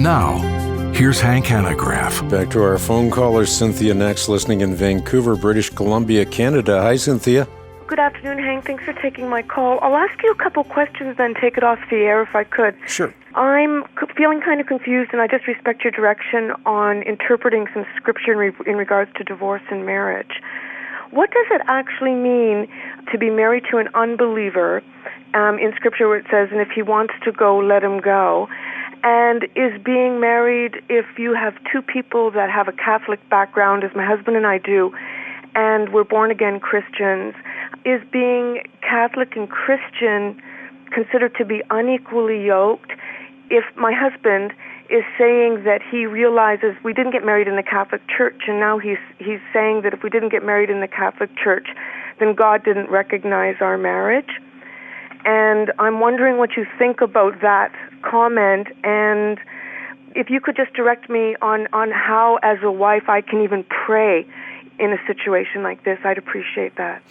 Now, here's Hank Hanegraaff. Back to our phone caller, Cynthia next, listening in Vancouver, British Columbia, Canada. Hi, Cynthia. Good afternoon, Hank. Thanks for taking my call. I'll ask you a couple questions, then take it off the air if I could. Sure. I'm feeling kind of confused, and I just respect your direction on interpreting some scripture in regards to divorce and marriage. What does it actually mean to be married to an unbeliever in scripture where it says, and if he wants to go, let him go? And is being married, if you have two people that have a Catholic background, as my husband and I do, and we're born-again Christians, is being Catholic and Christian considered to be unequally yoked? If my husband is saying that he realizes we didn't get married in the Catholic Church, and now he's saying that if we didn't get married in the Catholic Church, then God didn't recognize our marriage. And I'm wondering what you think about that comment, and if you could just direct me on how, as a wife, I can even pray in a situation like this, I'd appreciate that.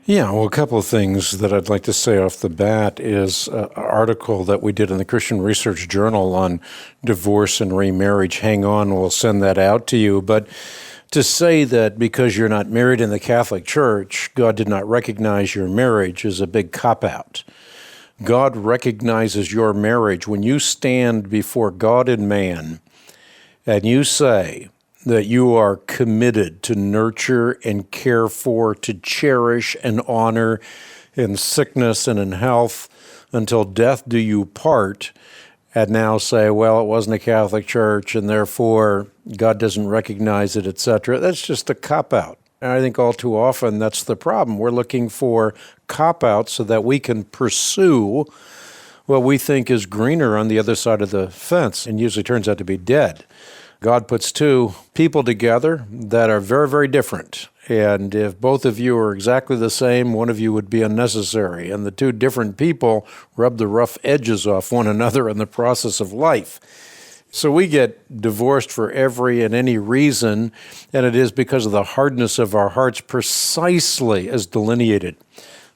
Yeah, well, a couple of things that I'd like to say off the bat is an article that we did in the Christian Research Journal on divorce and remarriage. Hang on, we'll send that out to you. But to say that because you're not married in the Catholic Church, God did not recognize your marriage is a big cop-out. God recognizes your marriage when you stand before God and man and you say that you are committed to nurture and care for, to cherish and honor in sickness and in health until death do you part, and now say, well, it wasn't a Catholic Church and therefore God doesn't recognize it, etc. That's just a cop-out. And I think all too often that's the problem. We're looking for cop-outs so that we can pursue what we think is greener on the other side of the fence, and usually turns out to be dead. God puts two people together that are very, very different. And if both of you are exactly the same, one of you would be unnecessary. And the two different people rub the rough edges off one another in the process of life. So we get divorced for every and any reason, and it is because of the hardness of our hearts, precisely as delineated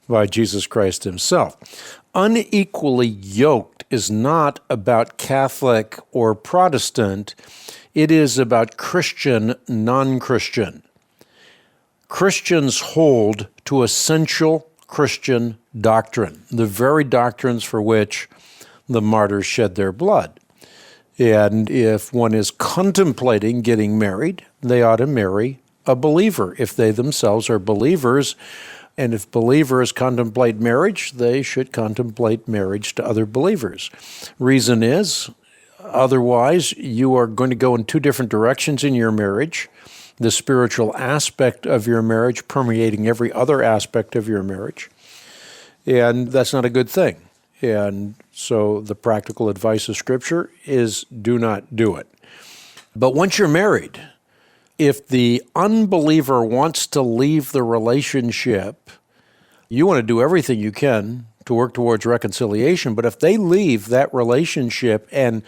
by Jesus Christ himself. Unequally yoked is not about Catholic or Protestant. It is about Christian, non-Christian. Christians hold to essential Christian doctrine, the very doctrines for which the martyrs shed their blood. And if one is contemplating getting married, they ought to marry a believer if they themselves are believers. And if believers contemplate marriage, they should contemplate marriage to other believers. Reason is, otherwise, you are going to go in two different directions in your marriage, the spiritual aspect of your marriage permeating every other aspect of your marriage. And that's not a good thing. And so the practical advice of Scripture is do not do it. But once you're married, if the unbeliever wants to leave the relationship, you want to do everything you can to work towards reconciliation. But if they leave that relationship and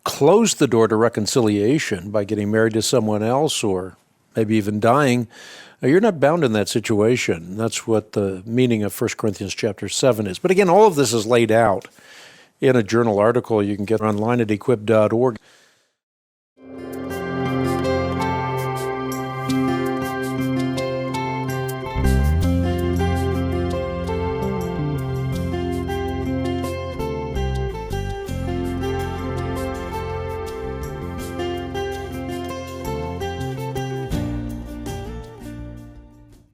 close the door to reconciliation by getting married to someone else or maybe even dying, you're not bound in that situation. That's what the meaning of 1 Corinthians chapter 7 is. But again, all of this is laid out in a journal article you can get online at equip.org.